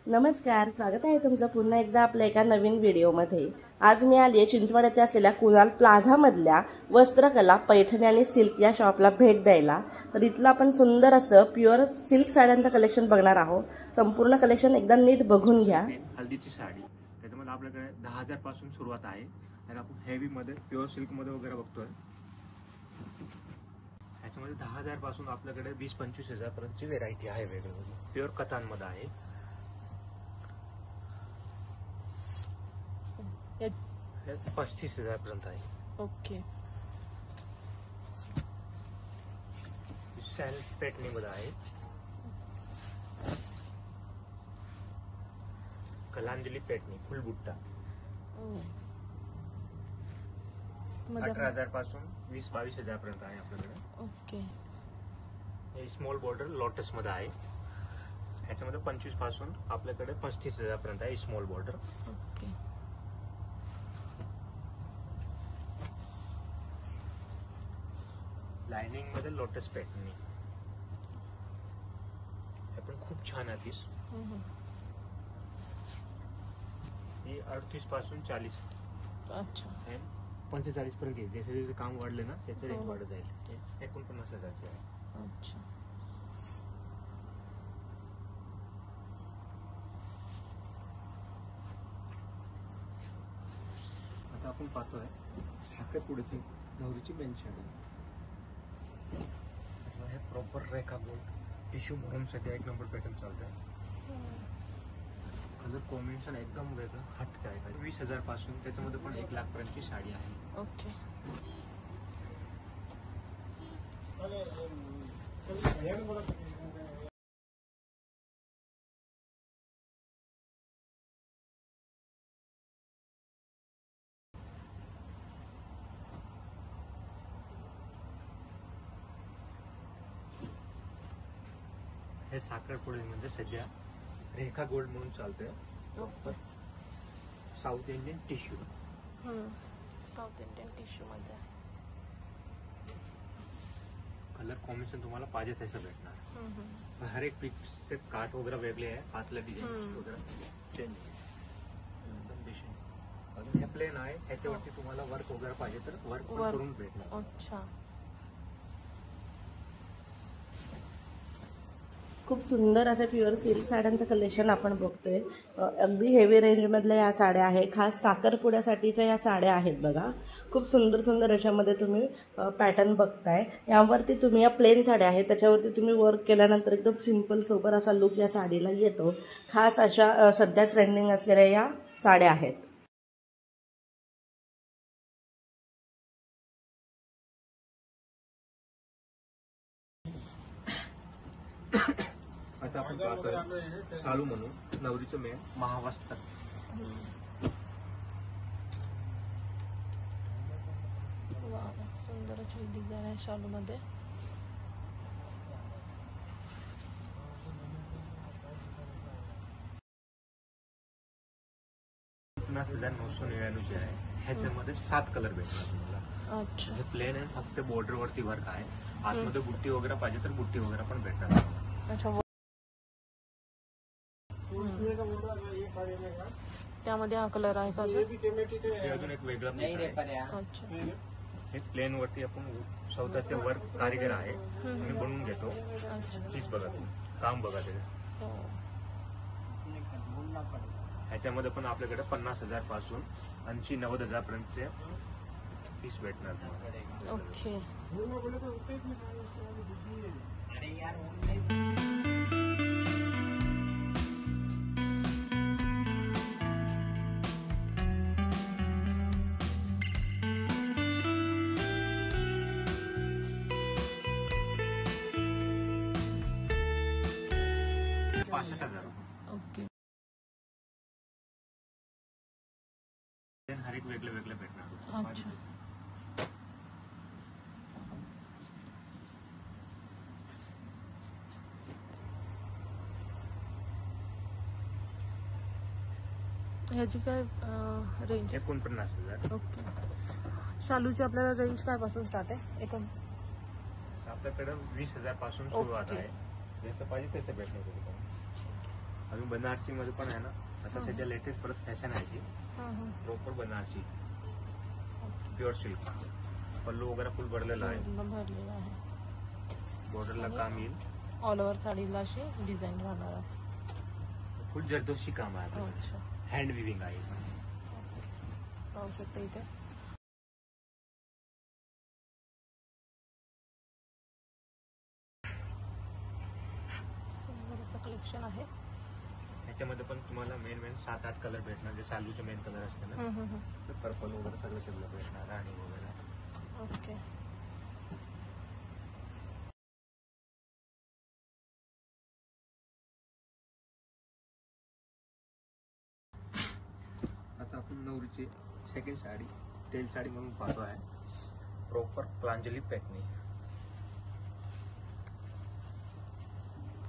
नमस्कार, स्वागत आहे तुमचं पुन्हा एकदा आपल्या एका नवीन व्हिडिओमध्ये। आज मी आली आहे चिंचवड येथे असलेल्या कुणाल प्लाझा मधल्या वस्त्रकला पैठणी आणि सिल्क या शॉपला भेट द्यायला। तर इथलं आपण सुंदर असं प्युअर सिल्क साड्यांचं कलेक्शन बघणार आहोत। संपूर्ण कलेक्शन एकदा नीट बघून घ्या। हल्दीची साडी त्याच्यामध्ये आपल्याकडे 10,000 पासून सुरुवात आहे आणि आपण हेवी मध्ये प्युअर सिल्क मध्ये वगैरे बघतोय। त्याच्यामध्ये 10,000 पासून आपल्याकडे 20-25 हजार पर्यंतची व्हेरायटी आहे। वेगवेगळी प्युअर कतान मध्ये आहे। 35,000 पर्यंत आहे। ओके। सेल्फ पैठणी मध्ये आहे। कलांजली पैठणी फुल बुट्टा 18,000 पासून 20-22 हजार पर्यंत आहे आपल्याकडे। ओके। हे स्मॉल बॉर्डर लोटस मध्ये आहे। ह्याच्यामध्ये 25 पासून आपल्याकडे 35,000 पर्यंत आहे स्मॉल बॉर्डर। ओके। लाइनिंग मध्ये लोटस पैठणी हे पण खूप छान आहे पीस। ही 38 पासून 40 अच्छा 45 पर्यंत येईल। जसे जसे काम वाढले ना त्याचे रेट वाढत जाईल। 49,000ची आहे। अच्छा। आता आपण पाहतोय साखरपुड्याची गौरीची मेन साडी। हे प्रॉपर रेखा गोल्ड टिश्यू म्हणून सध्या 1 नंबर पॅटर्न चालत आहे। कलर कॉम्बिनेशन एकदम वेगळं हटके आहे। 20,000 पासून त्याच्यामध्ये पण 1 लाख पर्यंतची साडी आहे। ओके। हे साखरपुड्यामध्ये सध्या रेखा गोल्ड म्हणून चालतंय। South Indian tissue south Indian tissue मध्ये कलर कॉम्बिनेशन तुम्हाला पाहिजे तसं भेटणार। हर एक पीसचे काट वगैरे वेगळे आहे। आतल्या डिझाईन वगैरे चेंज अजून हे प्लेन आहे। ह्याच्यावरती तुम्हाला वर्क वगैरे पाहिजे तर वर्क करून भेटणार। अच्छा। खूप सुंदर असे प्युअर सिल्क साड्यांचं कलेक्शन आपण बघतोय। अगदी हेवी रेंजमधल्या या साड्या आहे। खास साखरपुड्यासाठीच्या या साड्या आहेत बघा। खूप सुंदर सुंदर याच्यामध्ये तुम्ही पॅटर्न बघताय। यावरती तुम्ही या प्लेन साड्या आहेत त्याच्यावरती तुम्ही वर्क केल्यानंतर एकदम सिंपल सोबर असा लुक या साडीला येतो। खास अशा सध्या ट्रेंडिंग असलेल्या या साड्या आहेत। आता आपण पाहतोय शालू म्हणून नवरीचं मेन महावस्त्र। सुंदर अशी डिझाईन आहे शालू मध्ये। पुन्हा 999 आहे। ह्याच्यामध्ये 7 कलर भेटणार तुम्हाला। अच्छा। हे प्लेन आहे फक्त बॉर्डर वरती वर्क आहे। आतमध्ये बुट्टी वगैरे पाहिजे तर बुट्टी वगैरे पण भेटणार। अच्छा। त्यामध्ये हा कलर आहे का? अजून एक वेगळा पीस आहे। अच्छा। हे प्लेन वरती आपण स्वतःचे वर्क कारीगर आहे मी बनवून घेतो। पीस बघा तुम्ही काम बघा ते। ह्याच्यामध्ये पण आपल्याकडे 50,000 पासून 80-90 हजार पर्यंतचे पीस भेटणार। ओके। ओके। हर एक वेगळे वेगळे भेटणार। अच्छा। ह्याची काय रेंज? 49,000। ओके। शालूची आपल्याला रेंज काय पासून स्टार्ट आहे? आपल्याकडे 20,000 पासून सुरुवात आहे। जसं पाहिजे तसं भेटणार तुम्हाला। अजून बनारसी मध्ये पण आहे ना आता सध्या लेटेस्ट परत फॅशन आहे ती प्रॉपर बनारसी प्युअर सिल्क. पल्लू वगैरे फुल भरलेला आहे, भरलेला आहे. बॉर्डरला काम येईल, ऑल ओव्हर साडीला अशी डिझाईन राहणार आहे. फुल जरदोशी काम आहे आपल्याकडे. अच्छा, हँड विविंग आहे. पाहू शकता इथे सुंदर असं कलेक्शन आहे. ह्याच्यामध्ये पण तुम्हाला मेन 7-8 कलर भेटणार. जे सालूचे मेन कलर असते ना, तर पर्पल वगैरे सगळं भेटणार, राणी वगैरे. ओके. आता आपण नवरीची सेकंड साडी तेल साडी म्हणून पाहतो आहे. Proper Pranjali pattern.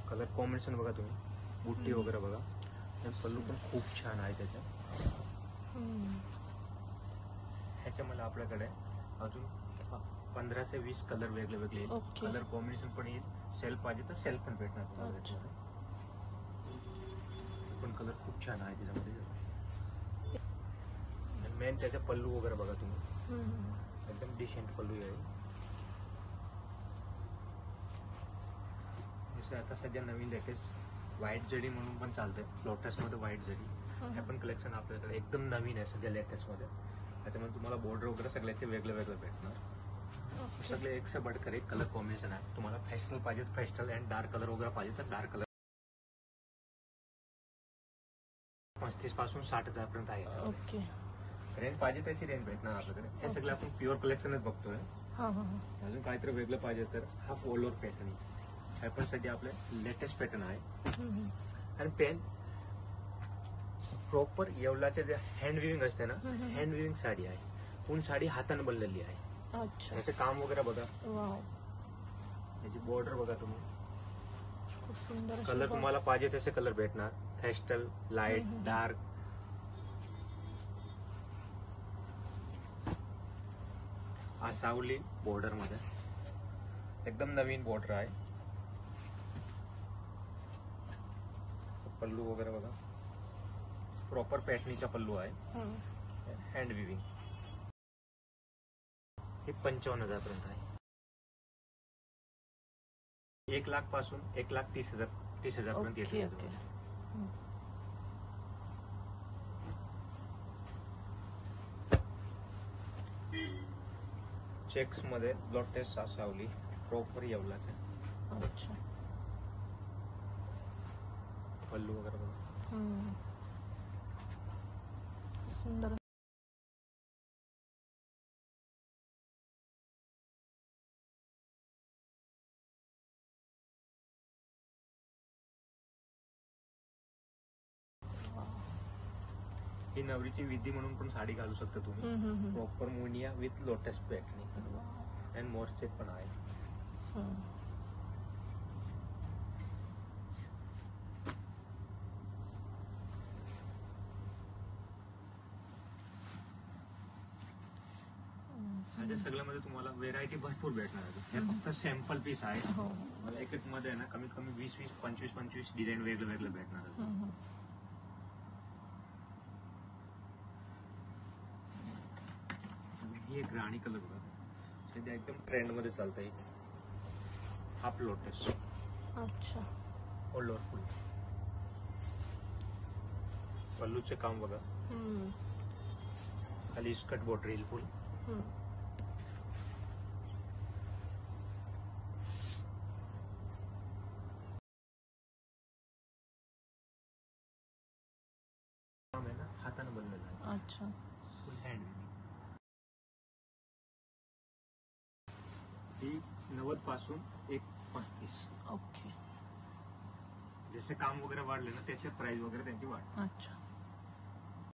Colour combination बघा तुम्ही, बुट्टी वगैरे बघा, आणि पल्लू पण खूप छान आहे त्याच्या. ह्याच्यामध्ये आपल्याकडे अजून 15 से 20 कलर वेगळे वेगळे येईल. ओके. कलर कॉम्बिनेशन पण येईल. सेल्फ पाहिजे तर सेल्फ पण भेटणार तुम्हाला अच्छा. त्याच्यामध्ये. पण कलर खूप छान आहे त्याच्यामध्ये. मेन त्याचा पल्लू वगैरे बघा तुम्ही, एकदम डिसेंट पल्लू आहे. जसं आता सध्या नवीन लेटेस्ट व्हाईट जडी म्हणून पण चालतंय. लोटस मध्ये व्हाईट जडी हे पण कलेक्शन आपल्याकडे एकदम नवीन आहे सध्या लेटेस्ट मध्ये. त्याच्यामध्ये तुम्हाला बॉर्डर वगैरे सगळ्याचे वेगळे वेगळे भेटणार. सगळे एक से बढ़कर एक कलर कॉम्बिनेशन आहे. तुम्हाला फॅशनल पाहिजे तर फॅशनल, अँड डार्क कलर वगैरे पाहिजे तर डार्क कलर. 35 पासून 60,000 पर्यंत आहे. ओके. रेंज पाहिजे तशी रेंज भेटणार आपल्याकडे. हे सगळं आपण प्युअर कलेक्शनच बघतोय. अजून काहीतरी वेगळं पाहिजे तर हा पोलोर पॅटर्न हे पण सध्या आपले लेटेस्ट पॅटर्न आहे. आणि पेन प्रॉपर येवलाचे जे हँड विविंग असते ना, हँड विविंग साडी आहे. पूर्ण साडी हाताने बनलेली आहे. अच्छा. याचे काम वगैरे बघा, वाव, याची बॉर्डर बघा तुम्ही. खूप सुंदर अशी कलर तुम्हाला पाहिजे तसे कलर भेटणार. Pastel, light, dark. हा सावली बॉर्डर मध्ये एकदम नवीन बॉर्डर आहे. पल्लू वगैरे बघा, प्रॉपर पॅटर्नीचा पल्लू आहे. Hand viewing. हे 55,000 पर्यंत आहे. 1,00,000 पासून 1,30,000 पर्यंत ओके, येते. ओके. चेक्स मध्ये लोटस सावली प्रॉपर येवलाचे. अच्छा. पल्लू वगैरे बघा. सुंदर. ही नवरीची विधी म्हणून पण साडी घालू शकता तुम्ही. प्रॉपर मुनिया विथ लोटस पॅटर्न अँड मोरचे पण आहे. माझ्या सगळ्यामध्ये तुम्हाला व्हेरायटी भरपूर भेटणार आहे. हे फक्त सॅम्पल पीस आहे. मला एक मध्ये आहे ना कमीत कमी 20, 25 डिझाईन वेगळे वेगळे भेटणार आहे. ही एक राणी कलर बघा, सध्या एकदम ट्रेंड मध्ये चालतंय. Half lotus. अच्छा. All over full. पल्लूचे काम बघा, खाली स्कर्ट बॉर्डर येईल फुल. काम आहे ना हाताने बनलेलं आहे. अच्छा. फुल हँड. ही 90 पासून 1,35. ओके. जसे काम वगैरे वाढले ना त्याचे प्राइस वगैरे त्यांची वाढ. अच्छा.